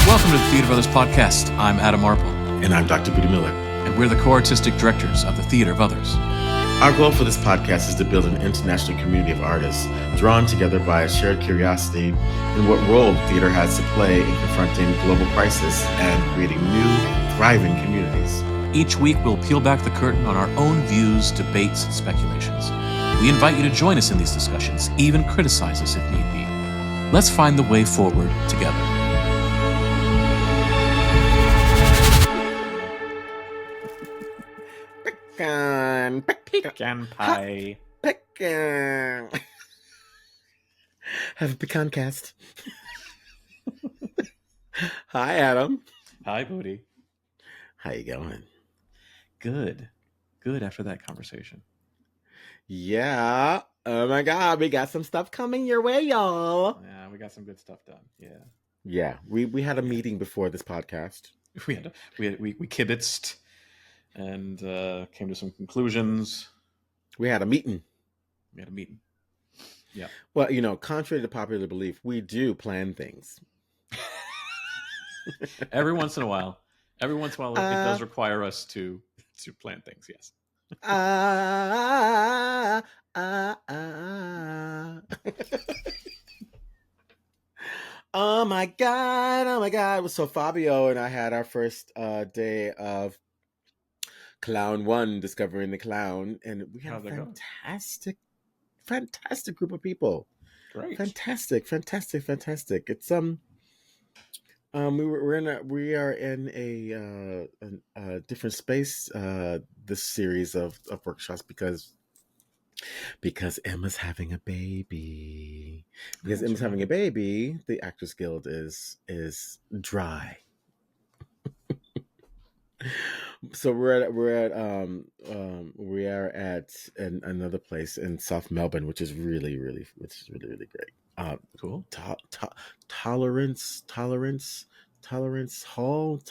Welcome to the Theater of Others podcast. I'm Adam Marple. And I'm Dr. Budi Miller. And we're the co-artistic directors of the Theater of Others. Our goal for this podcast is to build an international community of artists drawn together by a shared curiosity in what role theater has to play in confronting global crisis and creating new, thriving communities. Each week, we'll peel back the curtain on our own views, debates, and speculations. We invite you to join us in these discussions, even criticize us if need be. Let's find the way forward together. Pecan pie. Pecan. Have a pecan cast. Hi, Adam. Hi, Budi. How you going? Good. Good after that conversation. Yeah. Oh my God, we got some stuff coming your way, y'all. Yeah, we got some good stuff done. Yeah. Yeah. We had a meeting before this podcast. We kibitzed and came to some conclusions. We had a meeting. Yeah. Well, you know, contrary to popular belief, we do plan things. Every once in a while, it does require us to plan things. Yes. Oh my God. So Fabio and I had our first day of Clown 1, Discovering the Clown, and we had a fantastic group of people. Great. Fantastic. It's we are in a different space this series of workshops because Emma's having a baby. Because Emma's having a baby, the Actors Guild is dry. So we are at another place in South Melbourne, which is really great. Cool. Tolerance Hall,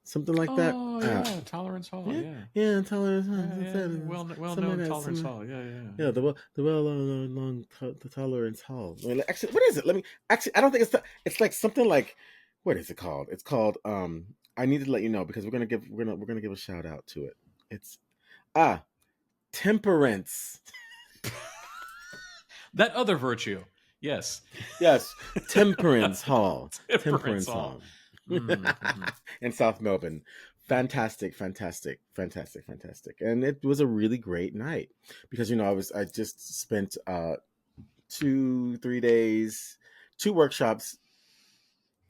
something like that. Oh yeah, Tolerance Hall. Yeah, Tolerance Hall. Well-known Tolerance Hall. Yeah. The well-known the Tolerance Hall. Actually, what is it? I don't think it's like something like, what is it called? It's called I need to let you know because we're gonna give a shout out to it. It's temperance. That other virtue. Yes, Temperance Hall. Temperance Hall. Mm-hmm. In South Melbourne. Fantastic. And it was a really great night because, you know, I just spent 2-3 days, 2 workshops,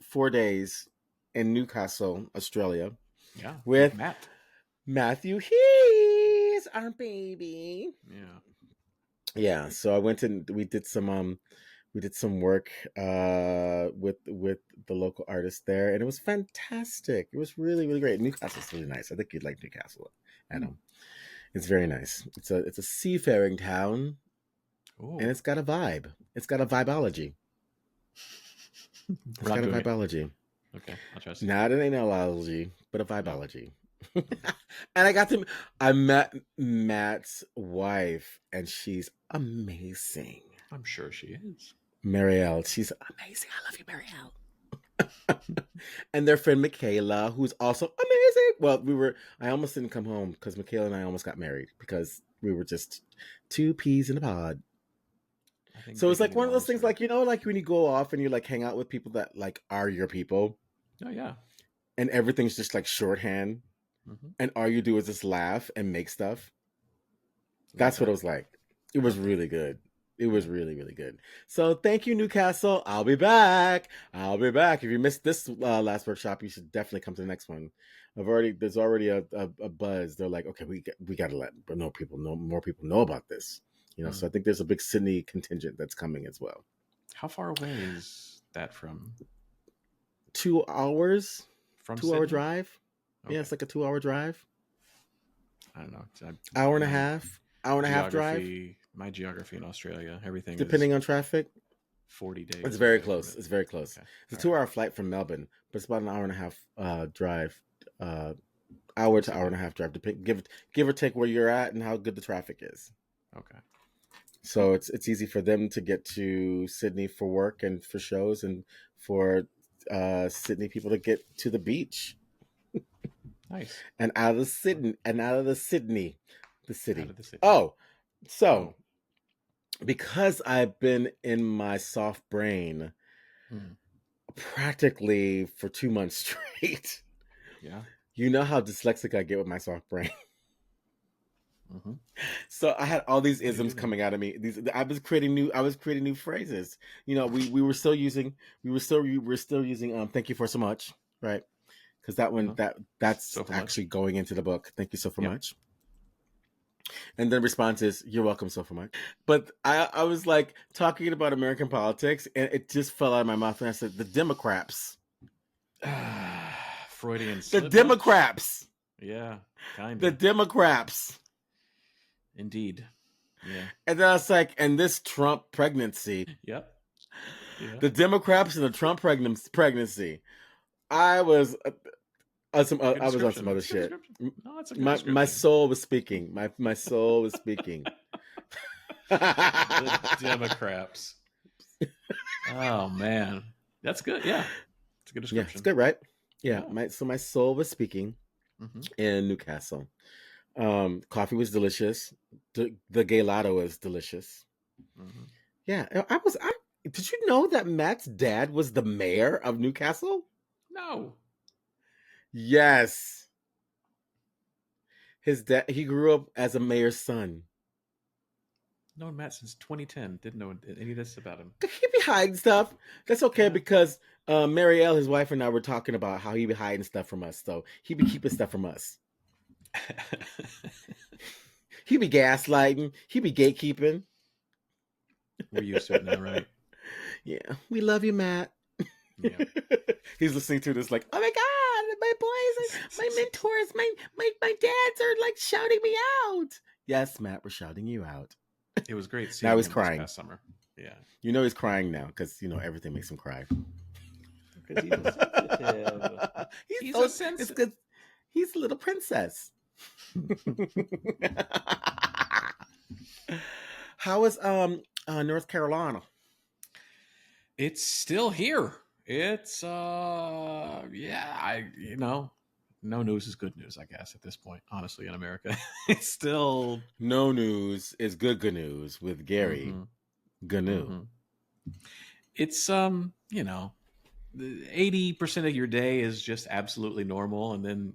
4 days in Newcastle, Australia. Yeah. With Matthew Hees, our baby. Yeah. Yeah. So I went and we did some work with the local artists there, and it was fantastic. It was really great. Newcastle's really nice. I think you'd like Newcastle, Adam. It's very nice. It's a seafaring town. Ooh. And it's got a vibe. It's got a vibology. Okay, I'll trust you. Not an analogy, but a vibology. And I met Matt's wife, and she's amazing. I'm sure she is. Marielle, she's amazing. I love you, Marielle. And their friend Michaela, who's also amazing. Well, I almost didn't come home because Michaela and I almost got married because we were just 2 peas in a pod. So it's like one of those things, like, you know, like when you go off and you like hang out with people that like are your people. Oh yeah. And everything's just like shorthand. Mm-hmm. And all you do is just laugh and make stuff. That's what it was like. It was really good. It was really good. So thank you, Newcastle. I'll be back. If you missed this last workshop, you should definitely come to the next one. There's already a buzz. They're like, okay, we got to let more people know about this. You know, So I think there's a big Sydney contingent that's coming as well. How far away is that from? 2 hours. From 2 hour drive. Okay. Yeah, it's like a 2 hour drive. I don't know. Hour and a half drive. My geography in Australia, everything depending on traffic. 40 days. It's very close. Okay. It's a 2 hour flight from Melbourne, but it's about an hour and a half drive. Hour to hour and a half drive to give or take where you're at and how good the traffic is. Okay. So it's easy for them to get to Sydney for work and for shows, and for Sydney people to get to the beach. Nice. And out of the Sydney, the city. Out of the city. Oh, so because I've been in my soft brain practically for 2 months straight. Yeah. You know how dyslexic I get with my soft brain. So I had all these isms coming out of me. I was creating new phrases. You know, we were still using thank you for so much, right? Because that one that's So actually going into the book. Thank you so much. And then response is, you're welcome so much. But I was like talking about American politics, and it just fell out of my mouth, and I said, the Democrats. Freudian slip. The Democrats. Yeah, kind of. The Democrats. Indeed. Yeah. And then I was like, and this Trump pregnancy. Yep. The Democrats and the Trump pregnancy. I was I was on some other shit. No, that's a good my soul was speaking. My soul was speaking. The Democrats. Oh man, that's good. Yeah, it's a good description. Yeah, it's good, right? Yeah. My soul was speaking in Newcastle. Coffee was delicious. The gelato was delicious. Yeah, did you know that Matt's dad was the mayor of Newcastle? No. Yes. His dad, he grew up as a mayor's son. Known Matt since 2010. Didn't know any of this about him. He be hiding stuff. That's okay because Marielle, his wife, and I were talking about how he be hiding stuff from us. So he be keeping stuff from us. He be gaslighting. He be gatekeeping. We're used to it now, right? Yeah. We love you, Matt. Yeah. He's listening to this like, oh my God, my boys, my mentors, my dads are like shouting me out. Yes, Matt, we're shouting you out. It was great seeing now he's him crying. This past summer. Yeah. You know he's crying now because, you know, everything makes him cry. Because he's sensitive. He's so sensitive. It's good. He's a little princess. How is North Carolina? It's still here. It's no news is good news, I guess, at this point, honestly, in America. It's still no news is good news with Gary Gnu. It's 80% of your day is just absolutely normal, and then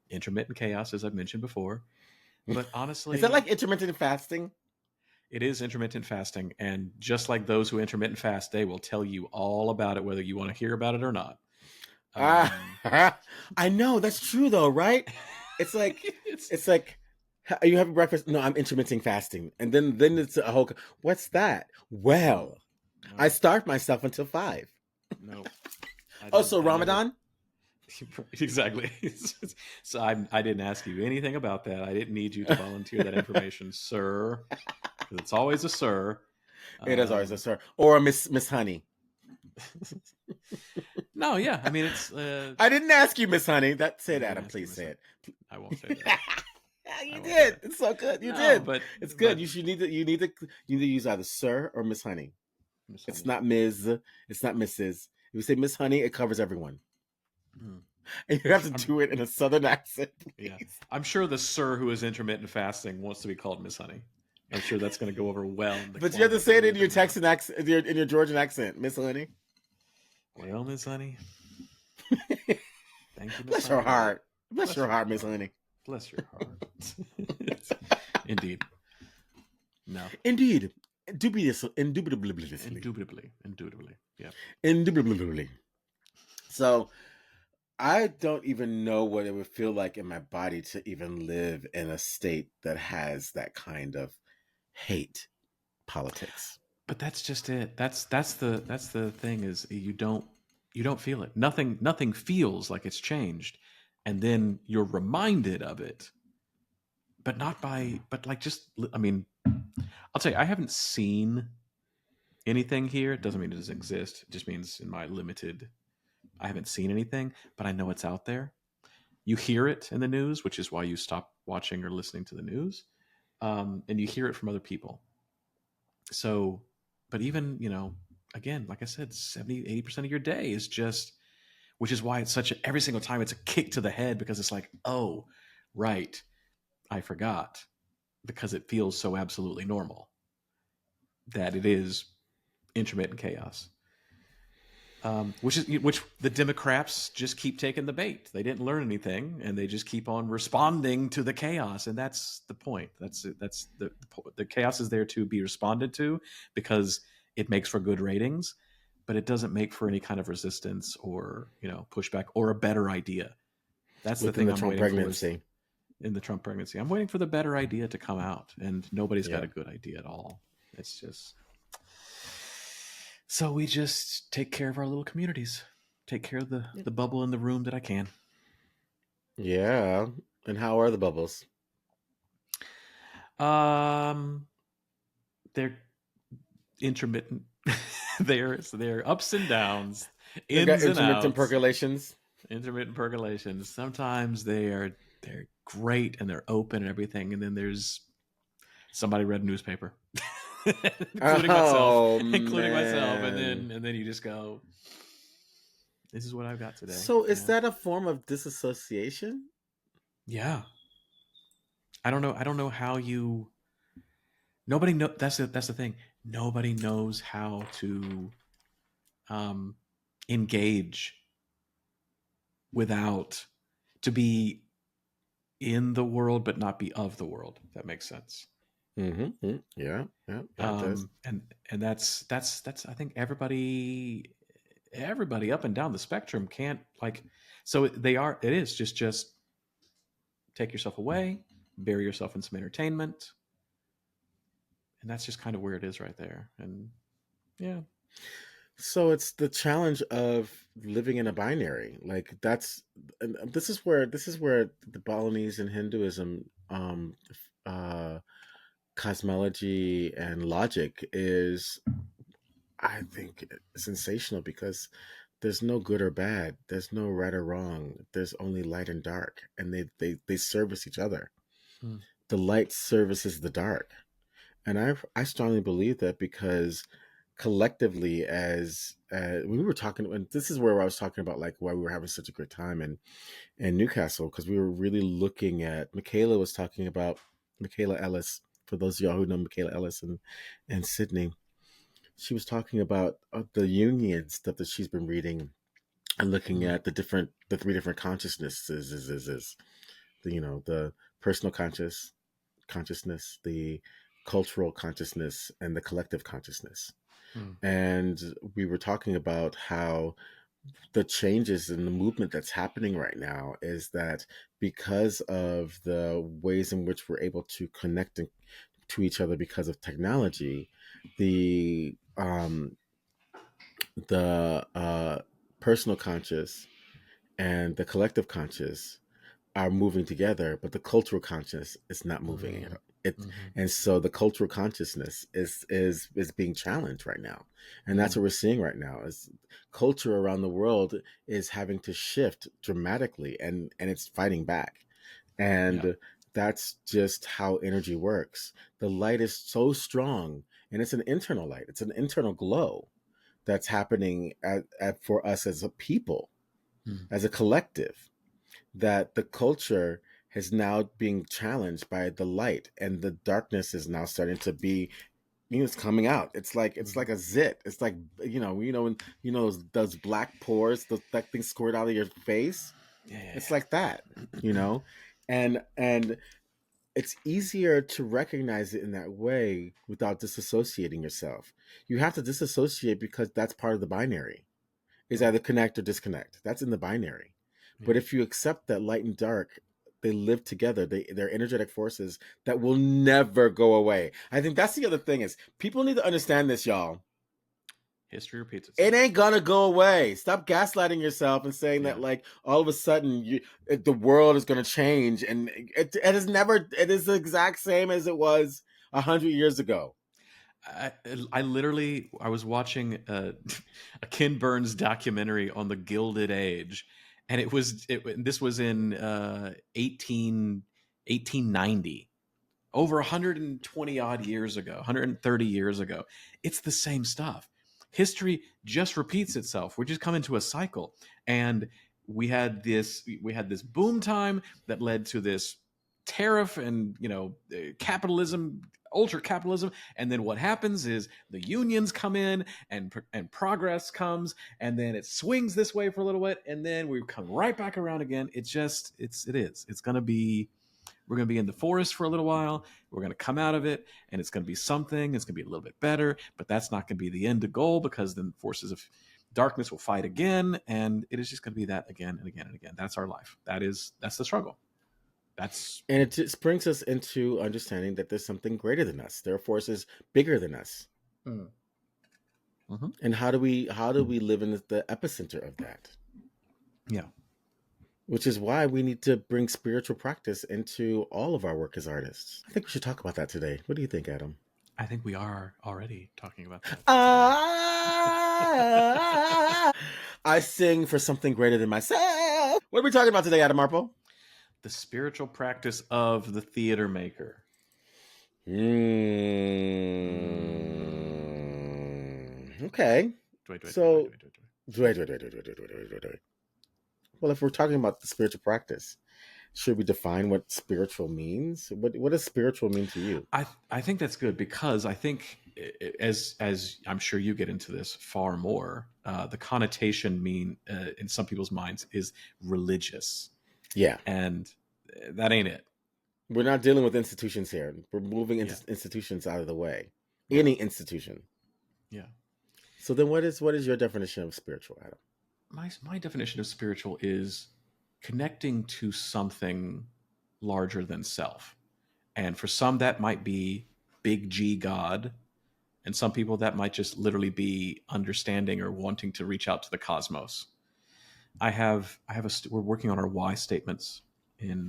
intermittent chaos, as I've mentioned before. But honestly, is that like intermittent fasting? It is intermittent fasting, and just like those who intermittent fast, they will tell you all about it, whether you want to hear about it or not. I know that's true, though, right? It's like it's like, are you having breakfast? No, I'm intermittent fasting, and then it's a whole. What's that? Well, no. I starve myself until 5. No. So Ramadan. Exactly. So I didn't ask you anything about that. I didn't need you to volunteer that information, sir. Because it's always a sir. It is always a sir or a Miss Honey. No, yeah. I mean, it's. I didn't ask you, Miss Honey. Say it, Adam. Please say it. I won't say that. You did. It's so good. You did. But it's good. You need to use either sir or Miss Honey. It's not Ms. It's not Mrs. If you say Miss Honey, it covers everyone. And you have to do it in a southern accent. Please. Yeah, I'm sure the sir who is intermittent fasting wants to be called Miss Honey. I'm sure that's going to go over well. But you have to say it in your Texan accent, in your Georgian accent, Miss Honey. Well, Miss Honey. Thank you, Miss Bless Honey. Your heart. Bless your heart, Miss Honey. Bless your heart. Indeed. No. Indeed. Indubitably. Yeah. Indubitably. So, I don't even know what it would feel like in my body to even live in a state that has that kind of hate politics. But that's just it. That's the thing is you don't feel it. Nothing feels like it's changed, and then you're reminded of it. But I mean, I'll tell you, I haven't seen anything here. It doesn't mean it doesn't exist. It just means in my limited, I haven't seen anything, but I know it's out there. You hear it in the news, which is why you stop watching or listening to the news. And you hear it from other people. So, but even, again, like I said, 70-80% of your day is just, which is why it's every single time it's a kick to the head, because it's like, oh, right, I forgot, because it feels so absolutely normal that it is intermittent chaos. Which the Democrats just keep taking the bait. They didn't learn anything, and they just keep on responding to the chaos, and that's the point. That's the chaos is there to be responded to because it makes for good ratings, but it doesn't make for any kind of resistance or pushback or a better idea. That's the Within thing the I'm Trump waiting for is pregnancy. in the Trump pregnancy. I'm waiting for the better idea to come out, and nobody's got Yeah. a good idea at all. It's just so we just take care of our little communities, take care of the bubble in the room that I can. Yeah. And how are the bubbles? Um, they're intermittent. they're ups and downs, They've got ins and intermittent outs, percolations. intermittent percolations. Sometimes they're great and they're open and everything, and then there's somebody read a newspaper, including myself, Oh including myself, and man. then you just go, "This is what I've got today." So is Yeah, that a form of disassociation? yeah. I don't know. I don't know how you. Nobody know. That's the thing. Nobody knows how to um, engage without to be in the world but not be of the world. If that makes sense. Mm-hmm. Yeah. Yeah. Yeah. It does. And that's I think everybody up and down the spectrum can't like. So they are. It is just take yourself away, bury yourself in some entertainment, and that's just kind of where it is right there. And yeah. So it's the challenge of living in a binary. Like that's, and this is where the Balinese and Hinduism, uh, cosmology and logic is, I think, sensational because there's no good or bad. There's no right or wrong. There's only light and dark, and they service each other. Hmm. The light services the dark, and I strongly believe that because collectively, as when we were talking, and this is where I was talking about like why we were having such a great time in Newcastle, because we were really looking at, Michaela was talking about Michaela Ellis. For those of y'all who know Michaela Ellis and Sydney, she was talking about the Jungian stuff that she's been reading and looking Hmm. at the three different consciousnesses is the personal consciousness, the cultural consciousness, and the collective consciousness. Hmm. And we were talking about how the changes in the movement that's happening right now is that because of the ways in which we're able to connect to each other because of technology, the personal conscious and the collective conscious are moving together, but the cultural consciousness is not moving Hmm. it. It Hmm. and so the cultural consciousness is being challenged right now, and that's Hmm. what we're seeing right now. Is culture around the world is having to shift dramatically, and it's fighting back, Yeah. and that's just how energy works. The light is so strong, and it's an internal light. It's an internal glow that's happening for us as a people, Hmm. as a collective, that the culture is now being challenged by the light, and the darkness is now starting to be, it's coming out. It's like Hmm. a zit. It's like, when those black pores, that thing squirt out of your face. Yeah. It's Yeah. like that, you know and it's easier to recognize it in that way without disassociating yourself. You have to disassociate because that's part of the binary, is Right. either connect or disconnect. That's in the binary. Yeah. But if you accept that light and dark, they live together. They're energetic forces that will never go away. I think that's the other thing, is people need to understand this, y'all. History repeats It itself. ain't gonna go away. Stop gaslighting yourself and saying that Yeah. like all of a sudden the world is gonna change, and it is never. It is the exact same as it was 100 years ago. I, I literally I was watching a Ken Burns documentary on the Gilded Age, and this was in 1890, over 120 odd years ago, 130 years ago. It's the same stuff. History just repeats itself. We just come into a cycle. And we had this boom time that led to this tariff and capitalism, ultra capitalism, and then what happens is the unions come in and progress comes, and then it swings this way for a little bit, and then we come right back around again. It's going to be, we're going to be in the forest for a little while. We're going to come out of it, and it's going to be something. It's going to be a little bit better, but that's not going to be the end goal, because then forces of darkness will fight again, and it is just going to be that again and again and again. That's our life. That's the struggle. And it just brings us into understanding that there's something greater than us. There are forces bigger than us. Mm-hmm. And how do we live in the epicenter of that? Yeah. Which is why we need to bring spiritual practice into all of our work as artists. I think we should talk about that today. What do you think, Adam? I think we are already talking about that. I sing for something greater than myself. What are we talking about today, Adam Marple? The spiritual practice of the theater maker. Okay. So, wait. Well, if we're talking about the spiritual practice, should we define what spiritual means? What does spiritual mean to you? I think that's good, because I think, as I'm sure you get into this far more, the connotation in some people's minds is religious. Yeah. And that ain't it. We're not dealing with institutions here. We're moving institutions out of the way. Any institution. Yeah. So then what is your definition of spiritual, Adam? My definition of spiritual is connecting to something larger than self. And for some, that might be big G God. And some people, that might just literally be understanding or wanting to reach out to the cosmos. We're working on our why statements in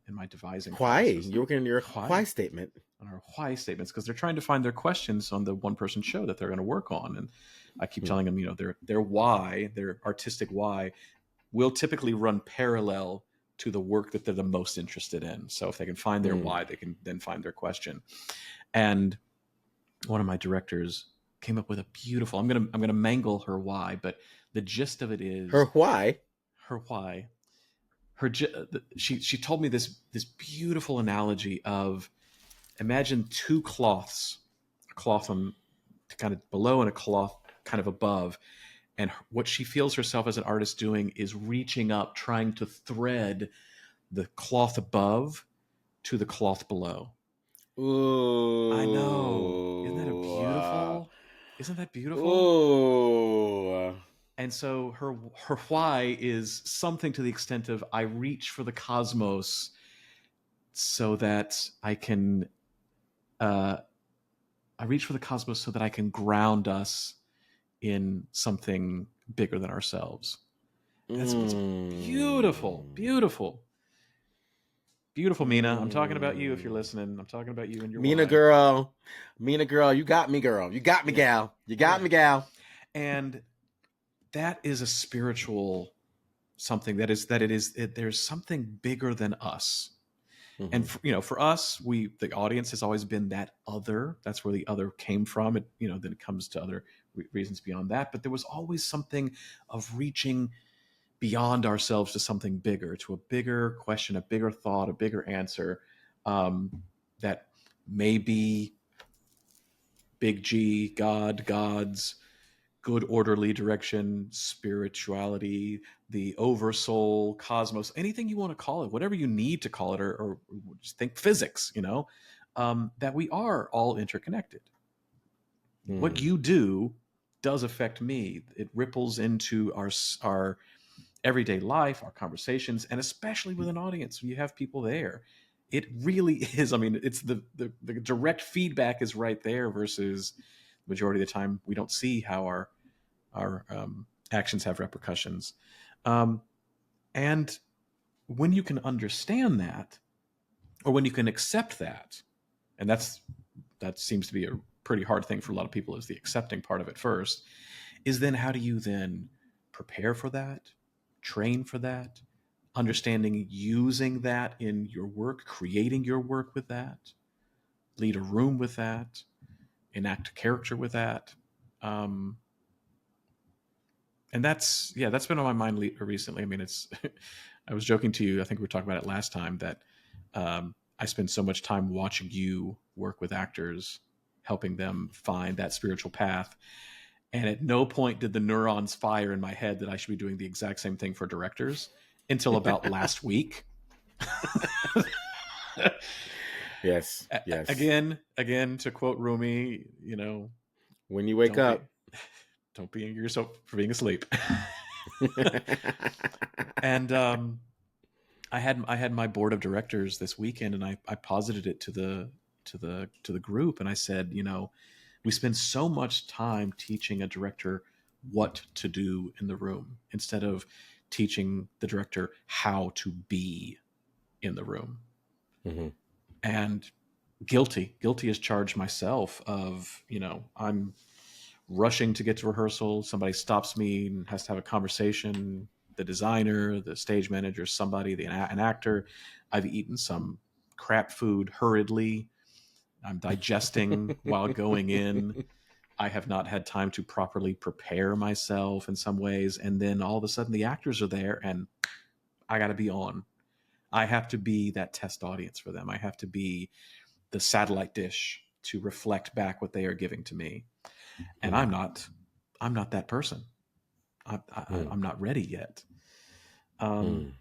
my devising why process. You're working on your why statement. On our why statements, because they're trying to find their questions on the one person show that they're going to work on. And I keep telling them, their why, their artistic why, will typically run parallel to the work that they're the most interested in. So if they can find their why, they can then find their question. And one of my directors came up with a beautiful, I'm gonna mangle her why, but the gist of it is her why. She told me this beautiful analogy of, imagine two cloths, a cloth on kind of below and a cloth kind of above. And what she feels herself as an artist doing is reaching up, trying to thread the cloth above to the cloth below. Ooh. I know. Isn't that beautiful? Isn't that beautiful? Ooh. And so her why is something to the extent of, I reach for the cosmos so that I can ground us in something bigger than ourselves. That's what's beautiful, beautiful, beautiful. Mina, I'm talking about you. If you're listening, I'm talking about you and your Mina why. girl, you got me, girl. You got me, gal. You got me, gal. And that is a spiritual something. There's something bigger than us. And for us, the audience has always been that other. That's where the other came from. Then it comes to other reasons beyond that. But there was always something of reaching beyond ourselves to something bigger, to a bigger question, a bigger thought, a bigger answer, that may be big G, God, gods, good orderly direction, spirituality, the oversoul, cosmos, anything you want to call it, whatever you need to call it, or just think physics, that we are all interconnected. What you do does affect me. It ripples into our everyday life, our conversations, and especially with an audience, when you have people there. It really is. I mean, it's the direct feedback is right there, versus the majority of the time we don't see how our actions have repercussions. And when you can understand that, or when you can accept that, and that seems to be a pretty hard thing for a lot of people, is the accepting part of it first, is then how do you then prepare for that, train for that, understanding using that in your work, creating your work with that. lead a room with that, enact a character with that. Um, and that's been on my mind recently. I mean, it's I was joking to you, I think we were talking about it last time, that I spend so much time watching you work with actors, helping them find that spiritual path, and at no point did the neurons fire in my head that I should be doing the exact same thing for directors until about last week. Yes, yes. Again, to quote Rumi, When you wake don't be up. don't be angry at yourself for being asleep. And I had my board of directors this weekend, and I posited it to the group, and I said, we spend so much time teaching a director what to do in the room instead of teaching the director how to be in the room. Mm-hmm. And guilty as charged myself of, I'm rushing to get to rehearsal. Somebody stops me and has to have a conversation. The designer, the stage manager, somebody, an actor. I've eaten some crap food hurriedly. I'm digesting while going in. I have not had time to properly prepare myself in some ways. And then all of a sudden the actors are there and I got to be on. I have to be that test audience for them. I have to be the satellite dish to reflect back what they are giving to me. And I'm not that person. I'm not ready yet. And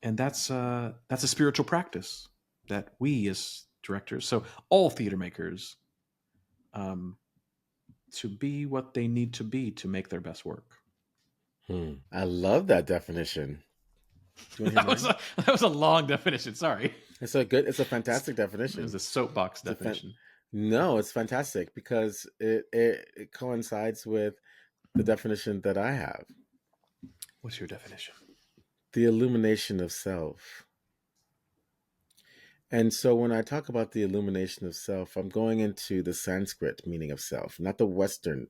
that's a spiritual practice that we as directors, so all theater makers, to be what they need to be to make their best work. I love that definition. Do you want to hear mine? That was a long definition. Sorry. It's a fantastic It was definition. a soapbox definition. No, it's fantastic because it coincides with the definition that I have. What's your definition? The illumination of self. And so when I talk about the illumination of self, I'm going into the Sanskrit meaning of self, not the Western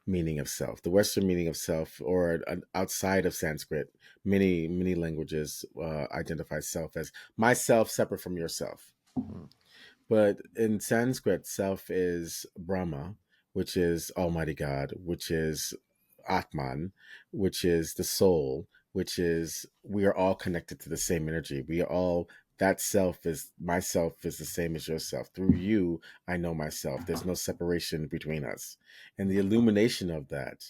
meaning of self. The Western meaning of self, or outside of Sanskrit, many languages identify self as myself separate from yourself. But in Sanskrit, self is Brahma, which is Almighty God, which is Atman, which is the soul, which is we are all connected to the same energy. We are all that self is myself is the same as yourself. Through you, I know myself. There's no separation between us. And the illumination of that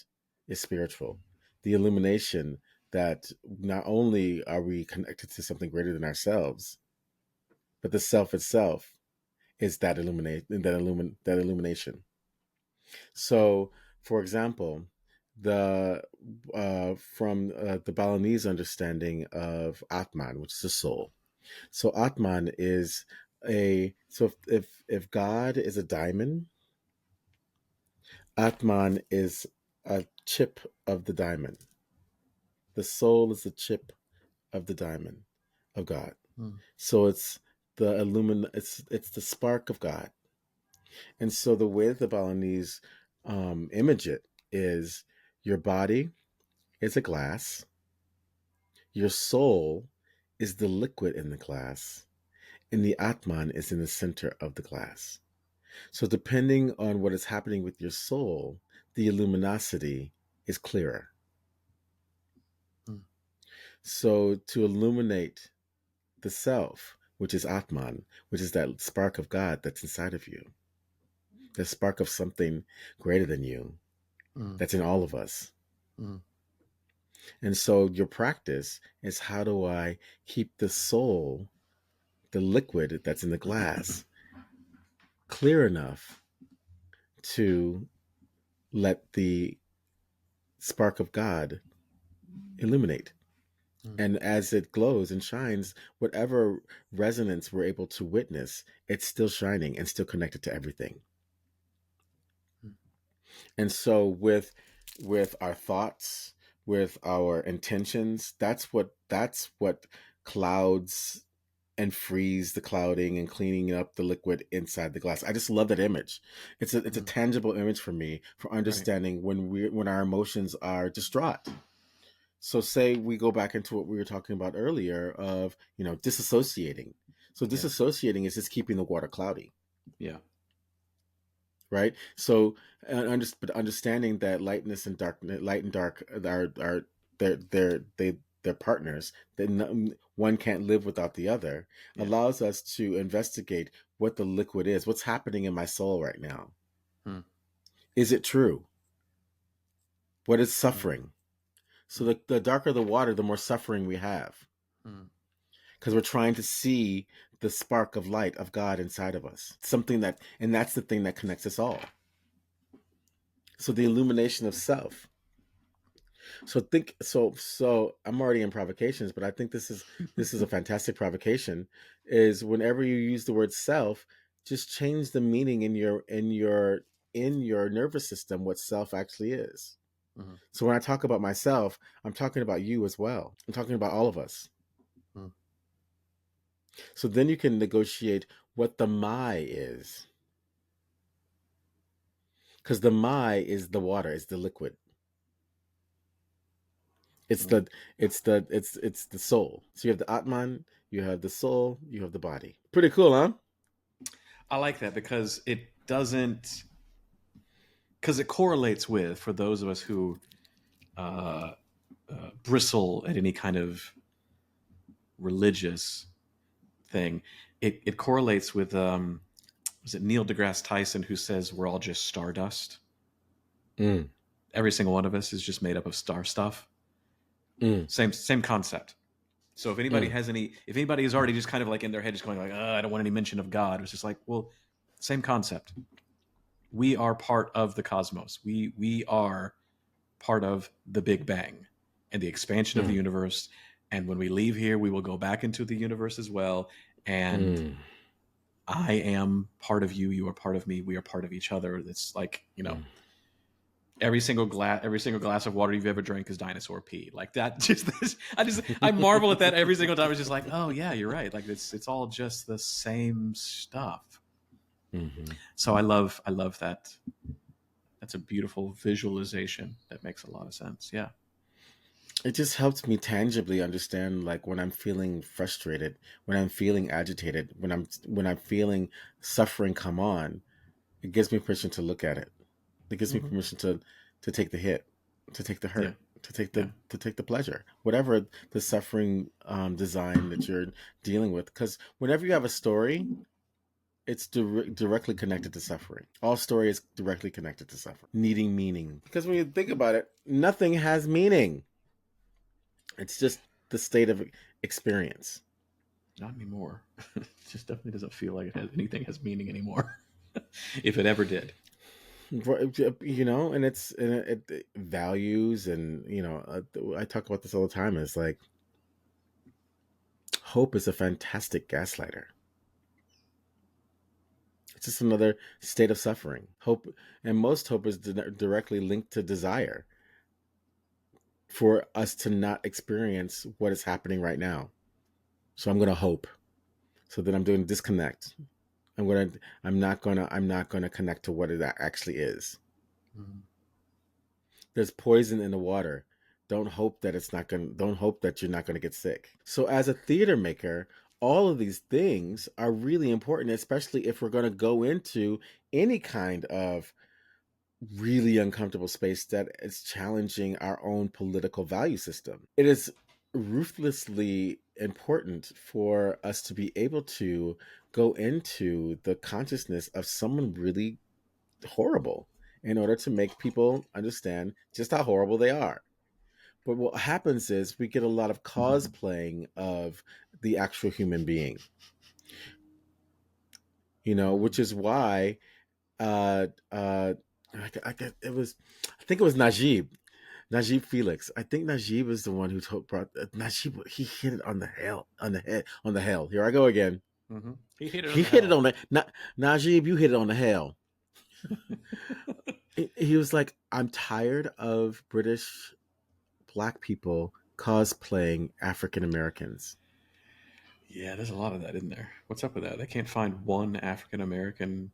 is spiritual. The illumination that not only are we connected to something greater than ourselves, but the self itself is that illumination. So, for example, the from the Balinese understanding of Atman, which is the soul. So Atman is if God is a diamond, Atman is a chip of the diamond. The soul is the chip of the diamond of God. So it's it's the spark of God. And so the way that the Balinese image it is your body is a glass, your soul is the liquid in the glass, and the Atman is in the center of the glass. So depending on what is happening with your soul, the luminosity is clearer. So to illuminate the self, which is Atman, which is that spark of God that's inside of you, the spark of something greater than you, that's in all of us. And so your practice is, how do I keep the soul, the liquid that's in the glass, clear enough to let the spark of God illuminate? And as it glows and shines, whatever resonance we're able to witness, it's still shining and still connected to everything. And so with our thoughts, with our intentions, that's what clouds and freeze the clouding and cleaning up the liquid inside the glass. I just love that image. It's a tangible image for me for understanding when our emotions are distraught. So say we go back into what we were talking about earlier of, disassociating. So disassociating is just keeping the water cloudy. Yeah. right? So, but understanding that lightness and darkness, light and dark are they're partners. That one can't live without the other. Yeah. Allows us to investigate what the liquid is. What's happening in my soul right now? Hmm. Is it true? What is Hmm. suffering? So the darker the water, the more suffering we have, Hmm. because we're trying to see the spark of light of God inside of us. Something that, and that's the thing that connects us all. So the illumination of self. So I'm already in provocations, but I think this is a fantastic provocation. Is whenever you use the word self, just change the meaning in your nervous system what self actually is. Hmm. So when I talk about myself, I'm talking about you as well. I'm talking about all of us. Hmm. So then you can negotiate what the my is. Because the my is the water, is the liquid. It's Hmm. it's the soul. So you have the Atman, you have the soul, you have the body. Pretty cool, huh? I like that because it correlates with, for those of us who uh, bristle at any kind of religious thing, it correlates with was it Neil deGrasse Tyson who says we're all just stardust? Mm, Every single one of us is just made up of star stuff. mm, Same concept. So mm, if anybody is already just kind of like in their head just going like, I don't want any mention of God, it's just like, well, same concept. We are part of the cosmos. We are part of the Big Bang and the expansion of the mm, universe. And when we leave here, we will go back into the universe as well. And mm, I am part of you. You are part of me. We are part of each other. It's like, mm. every single glass of water you've ever drank is dinosaur pee. Like that. I marvel at that every single time. It's just like, oh yeah, you're right. Like it's all just the same stuff. Mhm. So I love that. That's a beautiful visualization. That makes a lot of sense. Yeah. It just helps me tangibly understand, like when I'm feeling frustrated, when I'm feeling agitated, when I'm feeling suffering come on. It gives me permission to look at it. It gives me Hmm. permission to take the hit, to take the Yeah. hurt, Yeah. to take the pleasure, whatever the suffering design that you're dealing with. Because whenever you have a story, it's directly connected to suffering. All story is directly connected to suffering, needing meaning. Because when you think about it, nothing has meaning. It's just the state of experience. Not anymore. It just definitely doesn't feel like anything has meaning anymore. If it ever did. And it values, and I talk about this all the time. It's like hope is a fantastic gaslighter. It's just another state of suffering. Hope, and most hope is directly linked to desire for us to not experience what is happening right now. So I'm going to hope. So then I'm doing disconnect. I'm not gonna connect to what it actually is. Mm-hmm. There's poison in the water. Don't hope that you're not gonna get sick. So as a theater maker, all of these things are really important, especially if we're gonna go into any kind of really uncomfortable space that is challenging our own political value system. It is ruthlessly important for us to be able to go into the consciousness of someone really horrible in order to make people understand just how horrible they are. But what happens is we get a lot of cosplaying of the actual human being, which is why uh uh I think it was Najib Felix. I think Najib is the one who brought Najib. He hit it on the hell, on the head, on the hell. Here I go again. Mm-hmm. He hit it on He the hit it hell. on the Najib. You hit it on the hell. He was like, I'm tired of British black people cosplaying African Americans. Yeah, there's a lot of that in there. What's up with that? They can't find one African American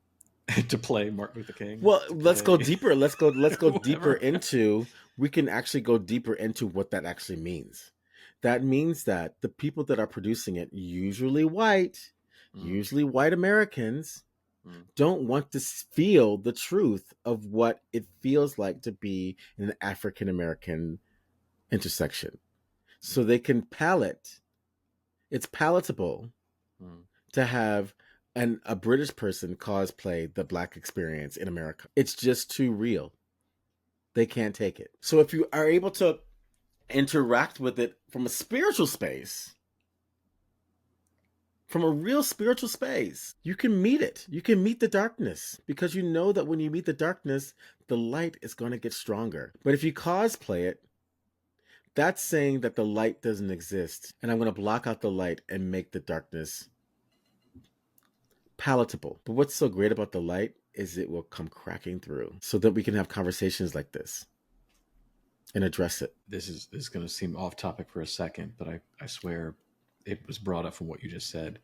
to play Martin Luther King, Well, to let's go play deeper. Let's go deeper whoever. into. We can actually go deeper into what that actually means. That means that the people that are producing it, usually white Mm. Americans, don't want to feel the truth of what it feels like to be in an African American intersection. So they can it's palatable to have a British person cosplay the Black experience in America. It's just too real. They can't take it. So if you are able to interact with it from a spiritual space, from a real spiritual space, you can meet it. You can meet the darkness, because you know that when you meet the darkness, the light is going to get stronger. But if you cosplay it, that's saying that the light doesn't exist, and I'm going to block out the light and make the darkness palatable. But what's so great about the light is it will come cracking through, so that we can have conversations like this and address it. This is going to seem off topic for a second, but I swear it was brought up from what you just said.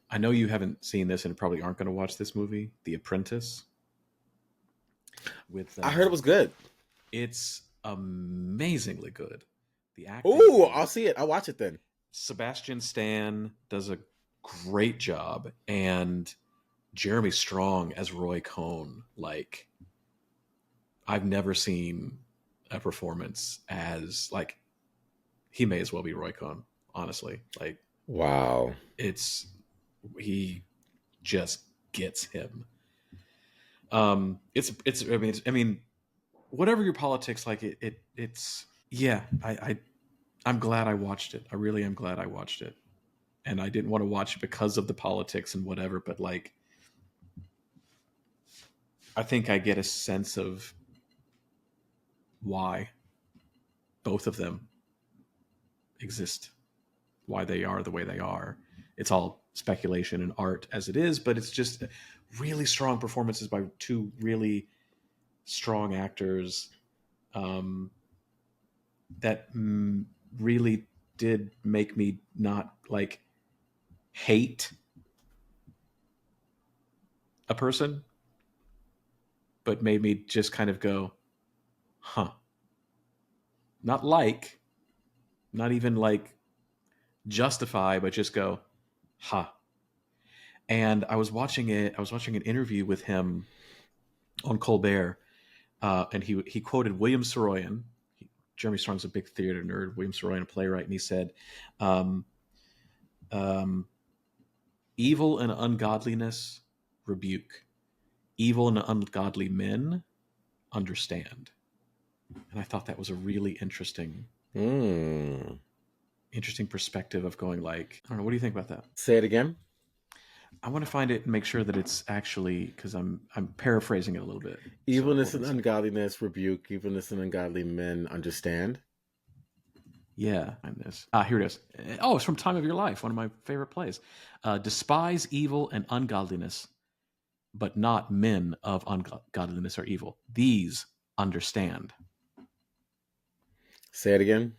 I know you haven't seen this and probably aren't going to watch this movie, The Apprentice. I heard it was good. It's amazingly good. The acting. Ooh, I'll see it. I'll watch it then. Sebastian Stan does a great job, and Jeremy Strong as Roy Cohn. Like, I've never seen a performance as, like, he may as well be Roy Cohn, honestly. Like, wow, he just gets him. I mean, whatever your politics, like it's yeah. I'm glad I watched it. I really am glad I watched it, and I didn't want to watch it because of the politics and whatever. But like, I think I get a sense of why both of them exist, why they are the way they are. It's all speculation and art as it is, but it's just really strong performances by two really strong actors that really did make me not like hate a person, but made me just kind of go, huh. Not like, not even like justify, but just go, huh. And I was watching an interview with him on Colbert, and he quoted William Saroyan. Jeremy Strong's a big theater nerd. William Saroyan, a playwright, and he said, "Evil and ungodliness rebuke. Evil and ungodly men understand." And I thought that was a really interesting perspective of going, like, I don't know. What do you think about that? Say it again. I want to find it and make sure that it's actually, because I'm paraphrasing it a little bit. Evilness and ungodliness rebuke. Evilness and ungodly men understand. Yeah, I this. Here it is. Oh, it's from Time of Your Life, one of my favorite plays. Despise evil and ungodliness, but not men of ungodliness or evil. These understand. Say it again.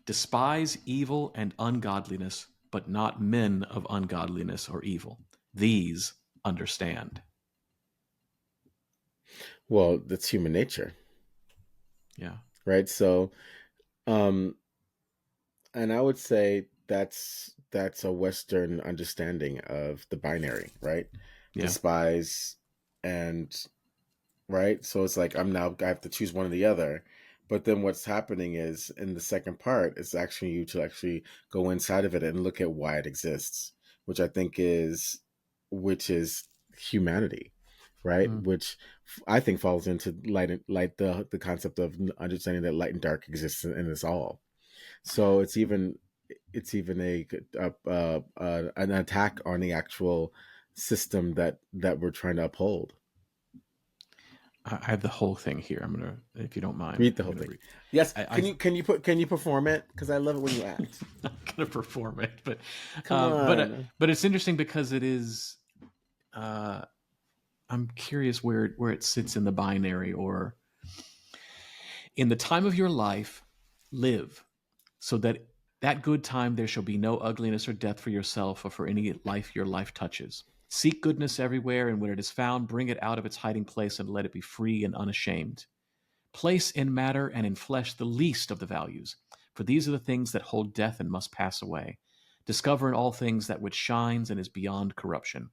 Despise evil and ungodliness, but not men of ungodliness or evil. These understand. Well, that's human nature. Yeah. Right. So, and I would say that's a Western understanding of the binary, right? Yeah. Despise and right. So it's like I have to choose one or the other. But then what's happening is in the second part is actually you to actually go inside of it and look at why it exists, which I think is humanity, right? Which I think falls into the concept of understanding that light and dark exists in us all. So it's even an attack on the actual system that we're trying to uphold. I have the whole thing here. I'm gonna, if you don't mind, read the whole thing. Yes. Can you perform it? Because I love it when you act. I'm not gonna perform it, but come on. But it's interesting because it is. I'm curious where it sits in the binary, or in the time of your life, live so that good time there shall be no ugliness or death for yourself or for any life your life touches. Seek goodness everywhere, and when it is found, bring it out of its hiding place and let it be free and unashamed. Place in matter and in flesh the least of the values, for these are the things that hold death and must pass away. Discover in all things that which shines and is beyond corruption.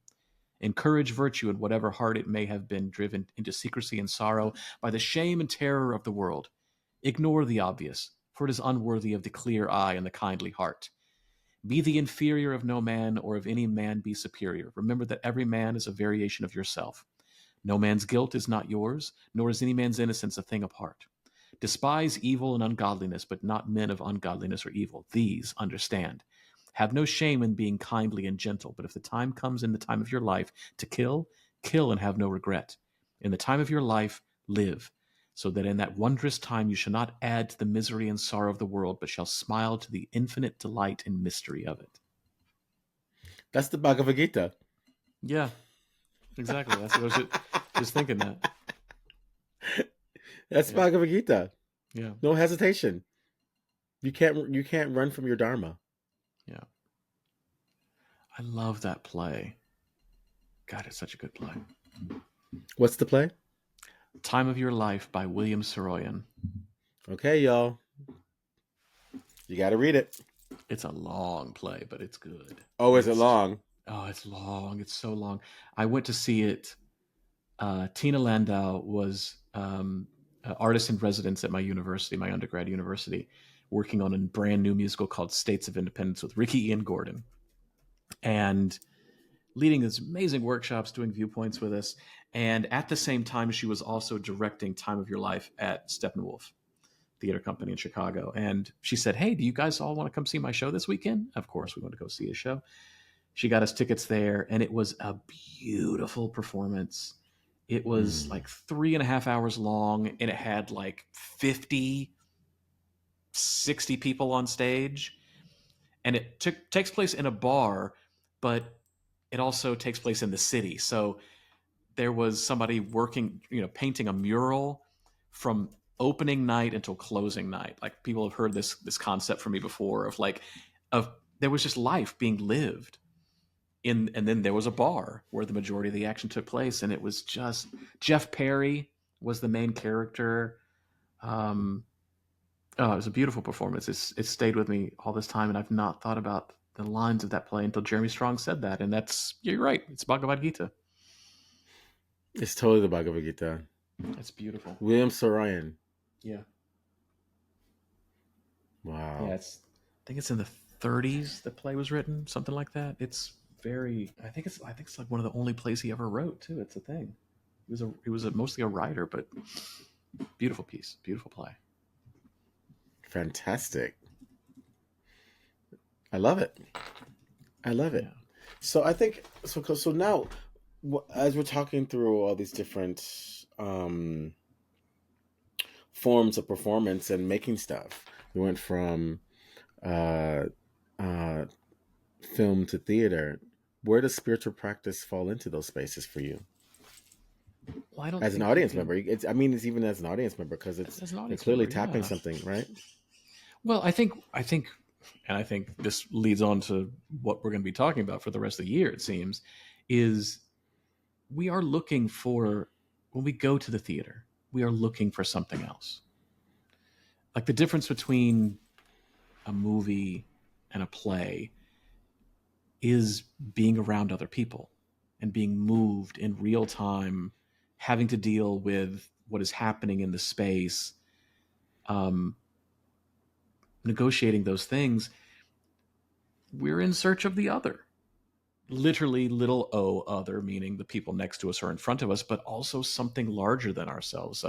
Encourage virtue in whatever heart it may have been driven into secrecy and sorrow by the shame and terror of the world. Ignore the obvious, for it is unworthy of the clear eye and the kindly heart. Be the inferior of no man, or of any man be superior. Remember that every man is a variation of yourself. No man's guilt is not yours, nor is any man's innocence a thing apart. Despise evil and ungodliness, but not men of ungodliness or evil. These understand. Have no shame in being kindly and gentle, but if the time comes in the time of your life to kill, kill and have no regret. In the time of your life, live, so that in that wondrous time you shall not add to the misery and sorrow of the world, but shall smile to the infinite delight and mystery of it. That's the Bhagavad Gita. Yeah, exactly. That's what I was just thinking that. That's Yeah. Bhagavad Gita. Yeah. No hesitation. You can't run from your dharma. Yeah. I love that play. God, it's such a good play. What's the play? Time of Your Life by William Saroyan. Okay, y'all. You got to read it. It's a long play, but it's good. Oh, is it long? Oh, it's long. It's so long. I went to see it. Tina Landau was artist in residence at my university, my undergrad university, working on a brand new musical called States of Independence with Ricky Ian Gordon, and leading these amazing workshops, doing viewpoints with us. And at the same time, she was also directing Time of Your Life at Steppenwolf Theater Company in Chicago. And she said, "Hey, do you guys all want to come see my show this weekend?" Of course, we went to go see a show. She got us tickets there, and it was a beautiful performance. It was like 3.5 hours long, and it had like 50, 60 people on stage. And it takes place in a bar, but it also takes place in the city. So there was somebody working, painting a mural from opening night until closing night. Like, people have heard this concept from me before of there was just life being lived and then there was a bar where the majority of the action took place, and it was just Jeff Perry was the main character. It was a beautiful performance. It stayed with me all this time, and I've not thought about the lines of that play until Jeremy Strong said that. And you're right. It's Bhagavad Gita. It's totally the Bhagavad Gita. It's beautiful. William Saroyan. Yeah. Wow. Yeah, I think it's in the 30s the play was written, something like that. It's very. I think it's like one of the only plays he ever wrote too. It's a thing. He was mostly a writer, but beautiful piece, beautiful play. Fantastic. I love it. I love it. Yeah. So I think so now, as we're talking through all these different forms of performance and making stuff, we went from film to theater. Where does spiritual practice fall into those spaces for you? Well, I don't as an think audience member, it's even as an audience member, because it's clearly tapping something, right? Well, I think, and I think this leads on to what we're going to be talking about for the rest of the year. It seems is we are looking for, when we go to the theater, we are looking for something else. Like, the difference between a movie and a play is being around other people and being moved in real time, having to deal with what is happening in the space, negotiating those things. We're in search of the other. Literally, little o other, meaning the people next to us or in front of us, but also something larger than ourselves,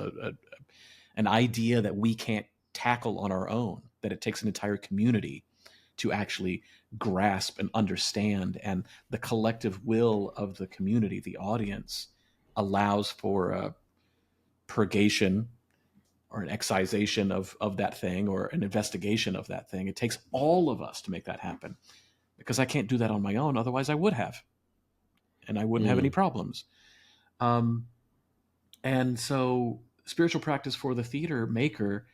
an idea that we can't tackle on our own, that it takes an entire community to actually grasp and understand. And the collective will of the community, the audience, allows for a purgation or an excisation of that thing, or an investigation of that thing. It takes all of us to make that happen, because I can't do that on my own. Otherwise, I would have, and I wouldn't have any problems. And so, spiritual practice for the theater maker,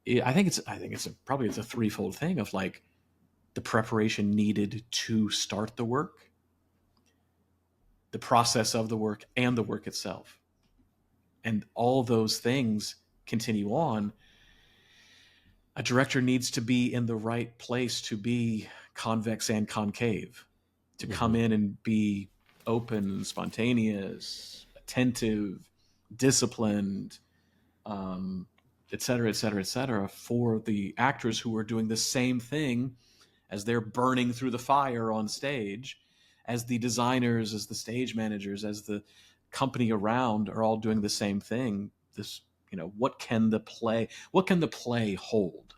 I think it's probably a threefold thing of like the preparation needed to start the work, the process of the work, and the work itself. And all those things continue on. A director needs to be in the right place to be convex and concave, to come in and be open, spontaneous, attentive, disciplined, et cetera, et cetera, et cetera, for the actors who are doing the same thing as they're burning through the fire on stage, as the designers, as the stage managers, as the company around are all doing the same thing. This, what can the play hold?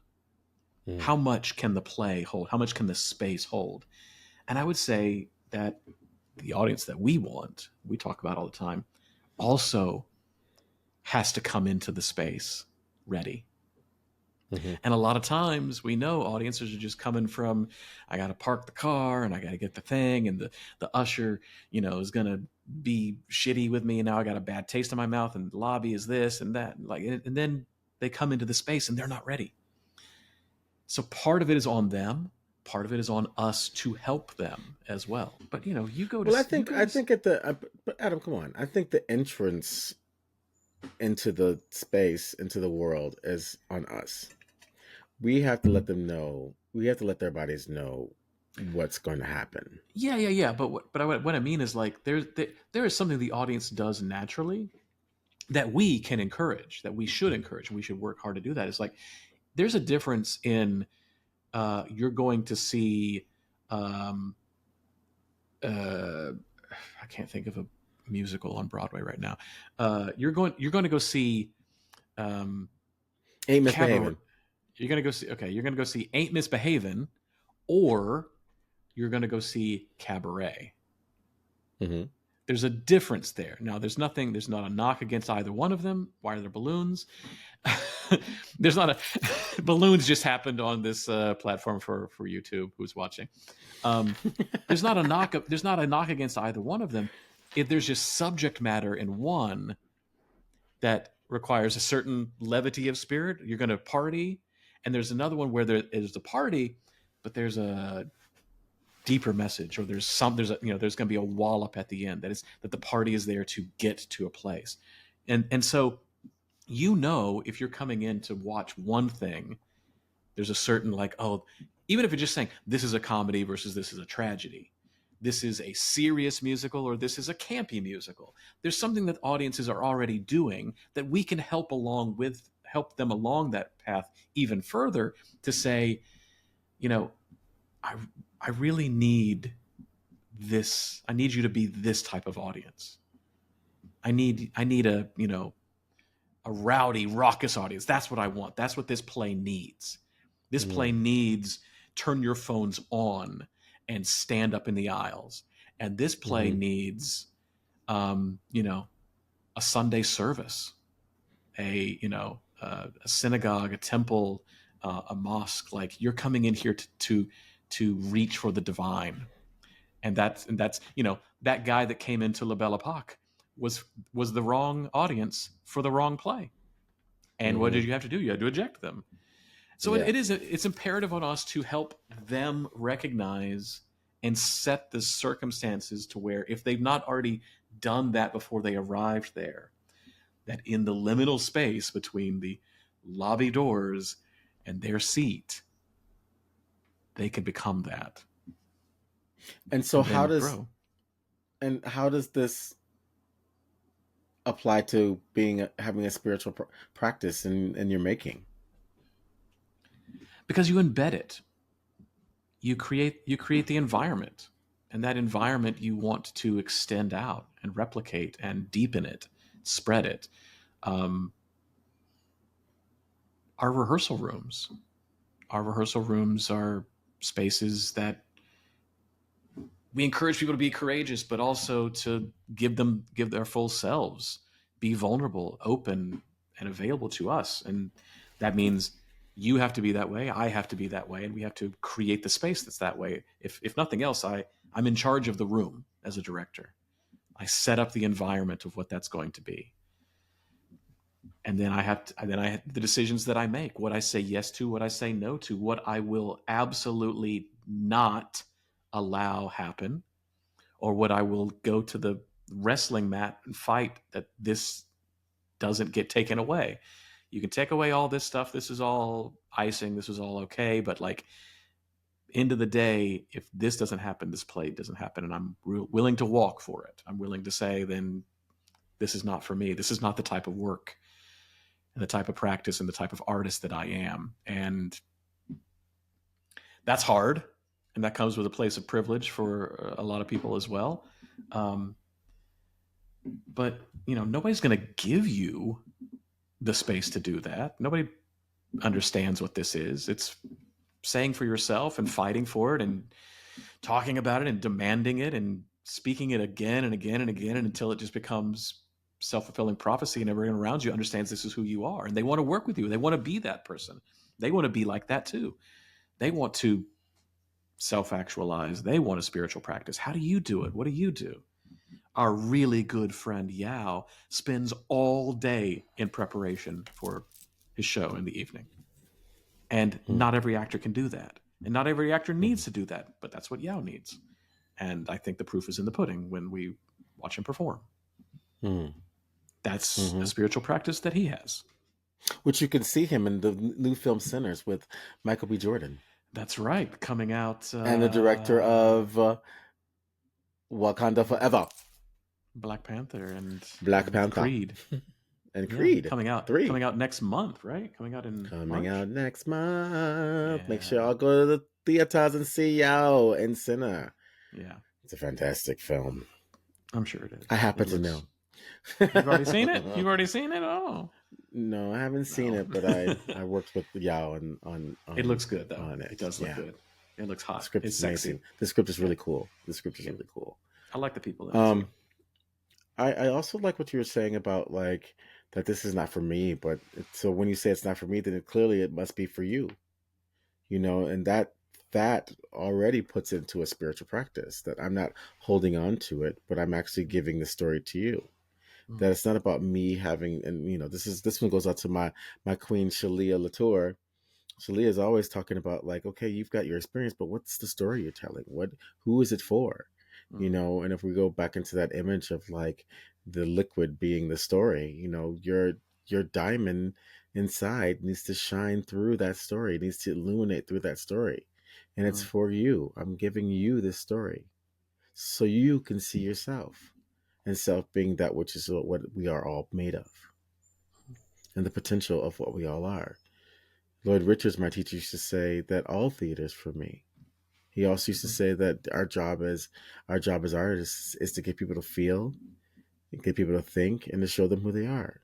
Mm. How much can the play hold? How much can the space hold? And I would say that the audience that we talk about all the time, also has to come into the space ready. Mm-hmm. And a lot of times we know audiences are just coming from, I got to park the car and I got to get the thing, and the usher, is going to be shitty with me, and now I got a bad taste in my mouth, and the lobby is this and that, and then they come into the space and they're not ready. So part of it is on them. Part of it is on us to help them as well. But you go to Well, you go I to think but Adam, come on. I think the entrance into the space, into the world, is on us. We have to let them know. We have to let their bodies know what's going to happen. yeah. But what I mean is, like, there is something the audience does naturally that we can encourage, that we should encourage, and we should work hard to do that. It's like there's a difference in you're going to see um, I can't think of a musical on Broadway right now. You're going to go see Ain't Cabaret. misbehaving. You're going to go see Ain't Misbehavin', or you're going to go see Cabaret. Mm-hmm. There's a difference there. Now, there's not a knock against either one of them. Why are there balloons? There's not a balloons just happened on this platform for YouTube. Who's watching? There's not a knock. There's not a knock against either one of them. If there's just subject matter in one that requires a certain levity of spirit, you're going to party, and there's another one where there is a party, but there's a deeper message, or there's there's going to be a wallop at the end, that the party is there to get to a place. And so if you're coming in to watch one thing, there's a certain, like, oh, even if you're just saying this is a comedy versus this is a tragedy, this is a serious musical or this is a campy musical, there's something that audiences are already doing that we can help them along that path even further, to say, you know I I really need this. I need you to be this type of audience. I need a rowdy, raucous audience. That's what I want. That's what this play needs. This play Mm-hmm. needs turn your phones on and stand up in the aisles. And this play Mm-hmm. needs, a Sunday service, a synagogue, a temple, a mosque. Like, you're coming in here to reach for the divine. And that's that guy that came into La Belle Epoque was the wrong audience for the wrong play. And what did Mm-hmm. you have to do? You had to eject them. So Yeah. it's imperative on us to help them recognize and set the circumstances to where, if they've not already done that before they arrived there, that in the liminal space between the lobby doors and their seat, they can become that, And so and then grow. how does this apply to having a spiritual practice in your making? Because you embed it. You create the environment, and that environment you want to extend out and replicate and deepen it, spread it. um, our rehearsal rooms our rehearsal rooms are spaces that we encourage people to be courageous, but also to give their full selves, be vulnerable, open, and available to us. And that means you have to be that way, I have to be that way, and we have to create the space that's that way. If nothing else, I'm in charge of the room as a director. I set up the environment of what that's going to be. And then I have the decisions that I make, what I say yes to, what I say no to, what I will absolutely not allow happen, or what I will go to the wrestling mat and fight that this doesn't get taken away. You can take away all this stuff. This is all icing. This is all okay. But, like, end of the day, if this doesn't happen, this play doesn't happen, and I'm willing to walk for it. I'm willing to say, then this is not for me. This is not the type of work and the type of practice and the type of artist that I am. And that's hard. And that comes with a place of privilege for a lot of people as well. But, nobody's going to give you the space to do that. Nobody understands what this is. It's saying for yourself and fighting for it and talking about it and demanding it and speaking it again and again and again, and until it just becomes self-fulfilling prophecy and everyone around you understands this is who you are and they want to work with you. They want to be that person. They want to be like that too. They want to self-actualize. They want a spiritual practice. How do you do it? What do you do? Our really good friend Yao spends all day in preparation for his show in the evening. And not every actor can do that. And not every actor needs to do that, but that's what Yao needs. And I think the proof is in the pudding when we watch him perform. That's a spiritual practice that he has. Which you can see him in the new film Sinners with Michael B. Jordan. That's right. Coming out. And the director of Wakanda Forever. Black Panther and Creed. And Creed. Coming out 3. Coming out next month, right? Coming out next month. Yeah. Make sure y'all go to the theaters and see Yao and Sinner. Yeah. It's a fantastic film. I'm sure it is. I happen to know. You've already seen it? You've already seen it? Oh. No, I haven't seen it, but I worked with Yao on it looks good, though. On it. It does look good. It looks hot. The script it's is sexy. amazing. The script is really cool. I like the people in it. I also like what you were saying about like that this is not for me, but so when you say it's not for me, then clearly it must be for you. And that already puts it into a spiritual practice, that I'm not holding on to it, but I'm actually giving the story to you. That it's not about me having, and this one goes out to my queen Shalia Latour. Shalia is always talking about like, okay, you've got your experience, but what's the story you're telling? Who is it for? And if we go back into that image of like the liquid being the story, your diamond inside needs to shine through that story, it needs to illuminate through that story. And it's for you. I'm giving you this story so you can see yourself, and self being that which is what we are all made of, and the potential of what we all are. Lloyd Richards, my teacher, used to say that all theater is for me. He also used to say that our job as artists is to get people to feel, get people to think, and to show them who they are.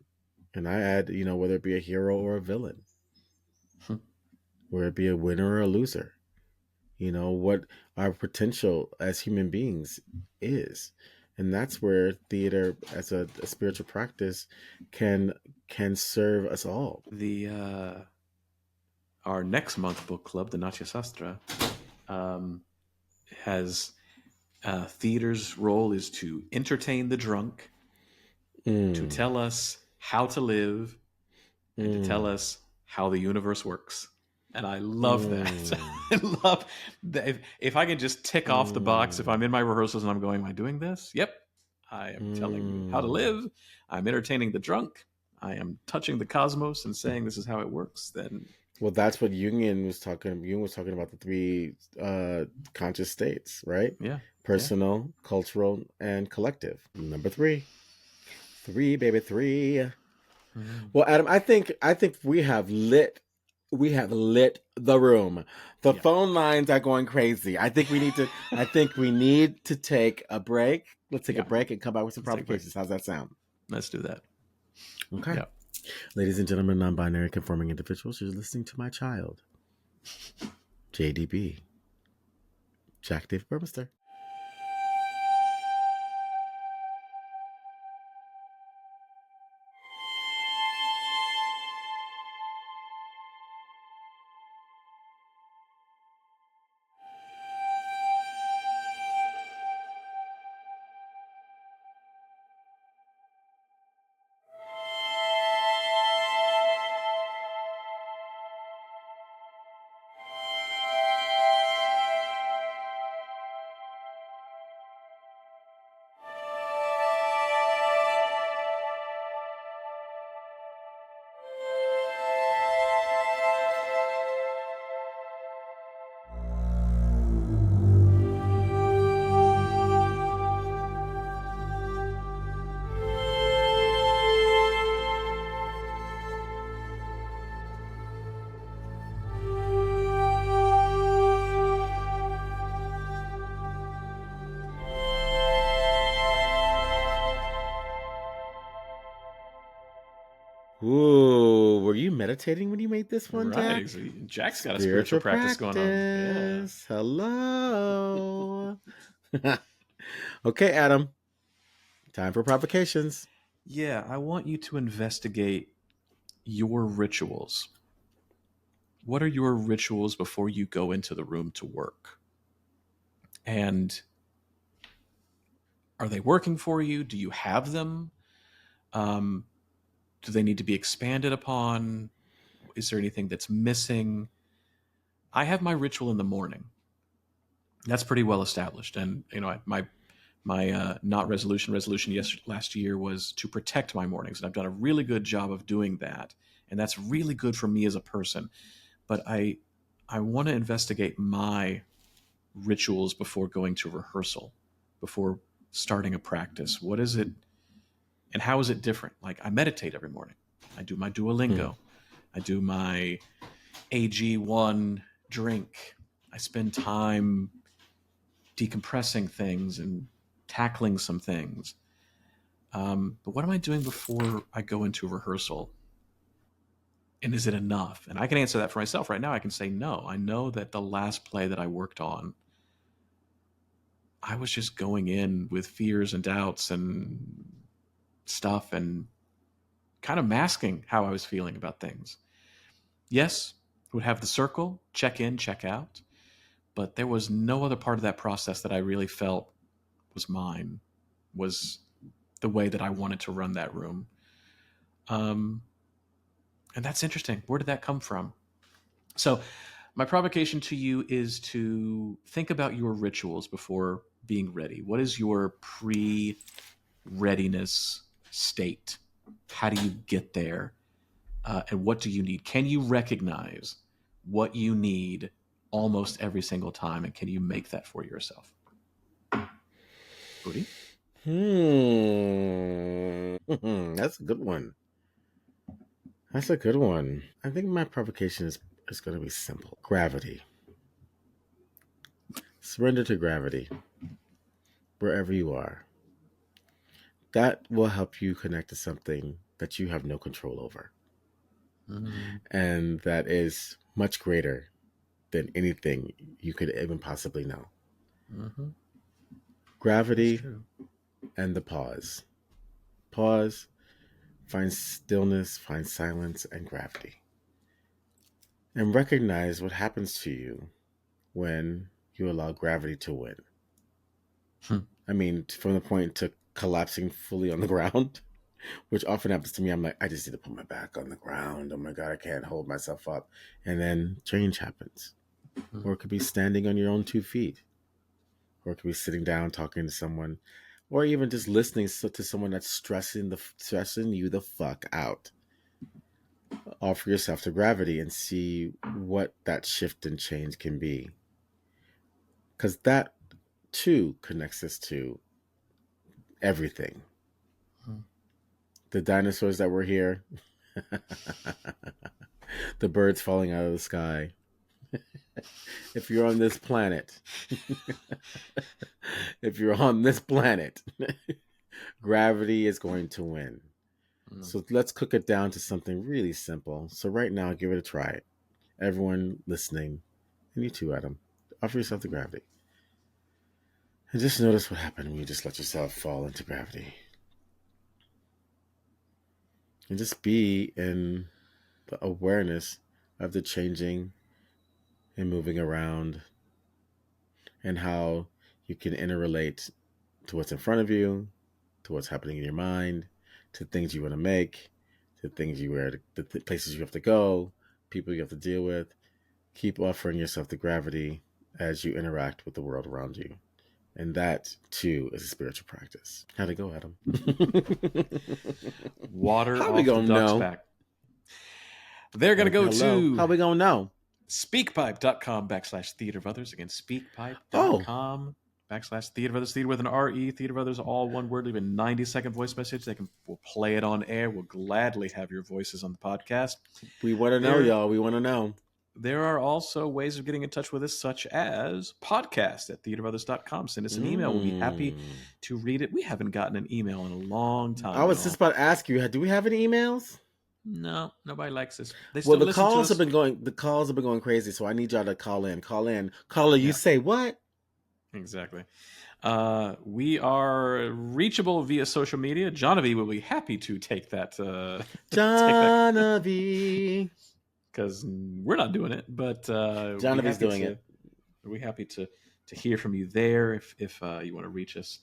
And I add, whether it be a hero or a villain, whether it be a winner or a loser, what our potential as human beings is. And that's where theater as a spiritual practice can serve us all. Our next month book club, the Natya Sastra, has theater's role is to entertain the drunk, to tell us how to live, and to tell us how the universe works. And I love that. I love that. If I can just tick off the box, if I'm in my rehearsals and I'm going, am I doing this? Yep. I am telling you how to live. I'm entertaining the drunk. I am touching the cosmos and saying this is how it works. Then, well, that's what Jung was talking about, the 3 conscious states, right? Yeah. Personal, cultural, and collective. Number 3. 3, baby, 3. Well, Adam, I think we have lit the room. The phone lines are going crazy. I think we need to take a break. Let's take a break and come back with some provocations. How's that sound? Let's do that. Okay. Yeah. Ladies and gentlemen, non-binary conforming individuals, you're listening to my child, JDB, Jack Dave Burmester. Ooh, were you meditating when you made this one, Right. Jack? So Jack's got a spiritual Spiritual practice going on. Yeah. practice. Hello. Okay, Adam. Time for provocations. Yeah, I want you to investigate your rituals. What are your rituals before you go into the room to work? And are they working for you? Do you have them? Um, do they need to be expanded upon? Is there anything that's missing? I have my ritual in the morning. That's pretty well established, and my not resolution last year was to protect my mornings, and I've done a really good job of doing that, and that's really good for me as a person. But I want to investigate my rituals before going to rehearsal, before starting a practice. What is it, and how is it different? Like, I meditate every morning. I do my Hmm. Duolingo. I do my AG1 drink. I spend time decompressing things and tackling some things. But what am I doing before I go into rehearsal? And is it enough? And I can answer that for myself right now. I can say no. I know that the last play that I worked on, I was just going in with fears and doubts and stuff and kind of masking how I was feeling about things. Yes, would have the circle, check in, check out, but there was no other part of that process that I really felt was mine, was the way that I wanted to run that room. Um, and that's interesting. Where did that come from? So, my provocation to you is to think about your rituals before being ready. What is your pre readiness state? How do you get there? And what do you need? Can you recognize what you need almost every single time? And can you make that for yourself? Budi? That's a good one. That's a good one. I think my provocation is going to be simple. Gravity. Surrender to gravity wherever you are. That will help you connect to something that you have no control over. Mm-hmm. And that is much greater than anything you could even possibly know. Mm-hmm. That's Gravity true. and the pause. Pause, find stillness, find silence, and gravity. And recognize what happens to you when you allow gravity to win. Hmm. I mean, from the point to collapsing fully on the ground, which often happens to me. I'm like, I just need to put my back on the ground. Oh my God, I can't hold myself up. And then change happens. Hmm. Or it could be standing on your own 2 feet, or it could be sitting down talking to someone, or even just listening to someone that's stressing you the fuck out. Offer yourself to gravity and see what that shift and change can be, because that too connects us to everything. Hmm. The dinosaurs that were here, the birds falling out of the sky. If you're on this planet, if you're on this planet, gravity is going to win. Hmm. So let's cook it down to something really simple. So right now, give it a try. Everyone listening, and you too, Adam, offer yourself to gravity. And just notice what happened when you just let yourself fall into gravity. And just be in the awareness of the changing and moving around and how you can interrelate to what's in front of you, to what's happening in your mind, to things you want to make, to things the places you have to go, people you have to deal with. Keep offering yourself the gravity as you interact with the world around you. And that too is a spiritual practice. How'd it go, Adam? Water How we off the gonna duck's know? back. They're going to go Hello. to How we gonna know? speakpipe.com/theater of others. Again, Oh, speakpipe.com/theater of others. Theater with an R-E, theater of others, all one word. Leave a 90-second voice message. We'll play it on air. We'll gladly have your voices on the podcast. we want to know, There, y'all. We want to know. there are also ways of getting in touch with us, such as podcast@theaterofothers.com. Send us an email. We'll be happy Mm. to read it. We haven't gotten an email in a long I time, was just y'all. about to ask you, do we have any emails? No, nobody likes this. They Well, still listen to us. the calls have been going crazy, so I need y'all to call in. Caller, you say what? Exactly. We are reachable via social media. Jonavi will be happy to take that. Jonavi. Because we're not doing it, but Jonavi's doing it. We're happy to hear from you there if you want to reach us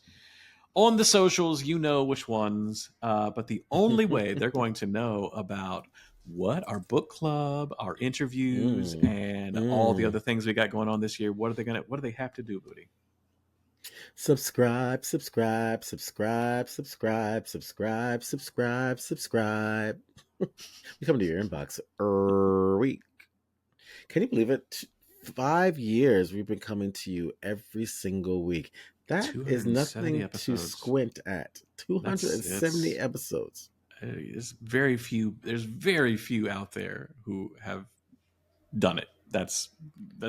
on the socials. You know which ones, but the only way they're going to know about what our book club, our interviews, and all the other things we got going on this year. What do they have to do, Budi? Subscribe. We come to your inbox every week. Can you believe it? 5 years we've been coming to you every single week. That is nothing episodes. To squint at. 270 episodes. There's very few out there who have done it. That's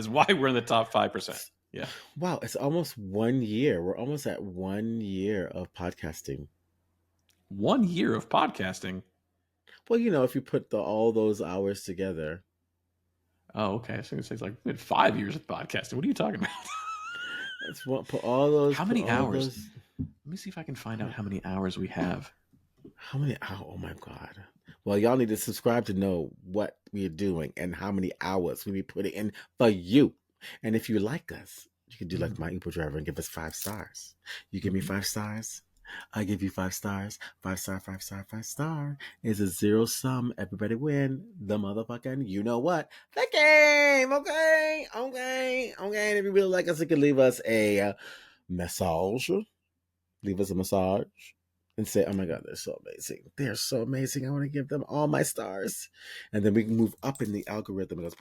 why we're in the top 5%. Yeah. Wow, it's almost 1 year. We're almost at 1 year of podcasting. 1 year of podcasting? Well, if you put all those hours together. Oh, okay. I was going to say it's like we had 5 years of podcasting. What are you talking about? It's what put all those. How many hours? Let me see if I can find out how many hours we have. How many? Oh my God! Well, y'all need to subscribe to know what we are doing and how many hours we be putting in for you. And if you like us, you can do like my Uber driver and give us 5 stars. You give me 5 stars, I give you 5 stars. 5 star, 5 star, 5 star is a 0 sum. Everybody win the motherfucking you know what the game. Okay. And if you really like us, you can leave us a massage. Leave us a massage. And say, oh my God, they're so amazing. They're so amazing. I want to give them all my stars. And then we can move up in the algorithm. It goes.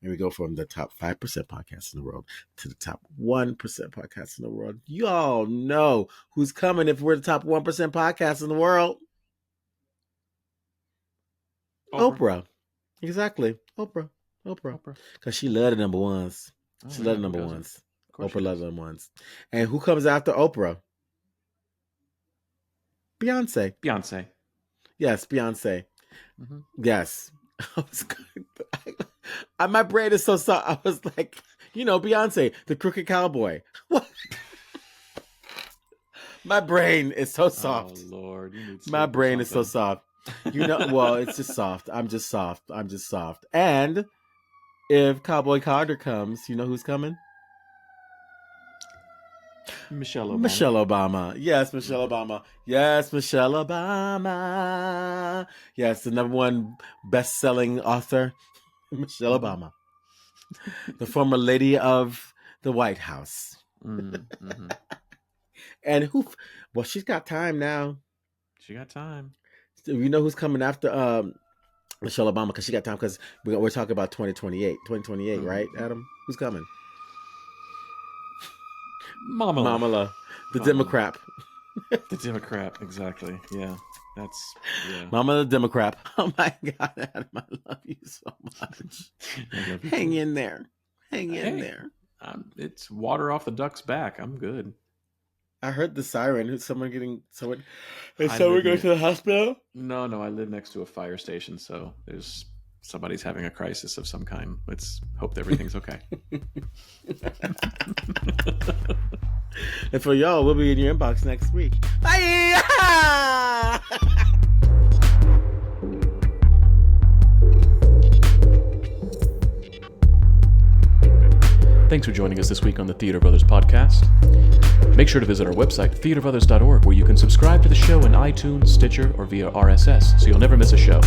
And we go from the top 5% podcasts in the world to the top 1% podcasts in the world. You all know who's coming if we're the top 1% podcast in the world. Oprah. Exactly. Oprah. Because she loved the number ones. She loved the number ones. Oprah loved the number ones. And who comes after Oprah? Beyonce. Yes, Beyonce. Mm-hmm. Yes. My brain is so soft. I was like, Beyonce, the crooked cowboy. What? My brain is so soft. Oh, Lord. My brain is so soft. Well, it's just soft. I'm just soft. And if Cowboy Carter comes, you know who's coming? Michelle Obama. Yes, Michelle Obama. Yes, the number 1 best-selling author, Michelle Obama. The former lady of the White House. Mm-hmm. And she's got time now. She got time. You know who's coming after Michelle Obama? Because she got time, because we're talking about 2028. 2028, right, Adam? Who's coming? Mamala. The Democrat. The Democrat, exactly. Yeah. Mama the Democrat. Oh my God, Adam, I love you so much. Hang in there. It's water off the duck's back. I'm good. I heard the siren. Is someone going to the hospital? No, I live next to a fire station, so there's somebody's having a crisis of some kind. Let's hope everything's okay. And for y'all, we'll be in your inbox next week. Bye! Thanks for joining us this week on the Theater Brothers podcast. Make sure to visit our website, theaterbrothers.org, where you can subscribe to the show in iTunes, Stitcher, or via RSS, so you'll never miss a show.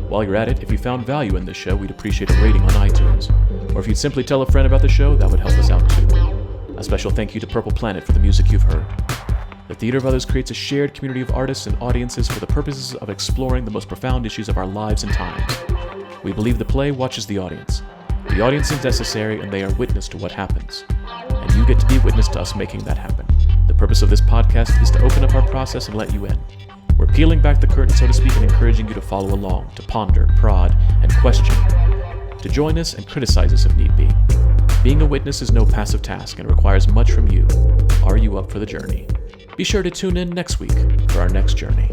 While you're at it, if you found value in this show, we'd appreciate a rating on iTunes. Or if you'd simply tell a friend about the show, that would help us out too. A special thank you to Purple Planet for the music you've heard. The Theater Brothers creates a shared community of artists and audiences for the purposes of exploring the most profound issues of our lives and times. We believe the play watches the audience. The audience is necessary, and they are witness to what happens. And you get to be witness to us making that happen. The purpose of this podcast is to open up our process and let you in. We're peeling back the curtain, so to speak, and encouraging you to follow along, to ponder, prod, and question. To join us and criticize us if need be. Being a witness is no passive task and requires much from you. Are you up for the journey? Be sure to tune in next week for our next journey.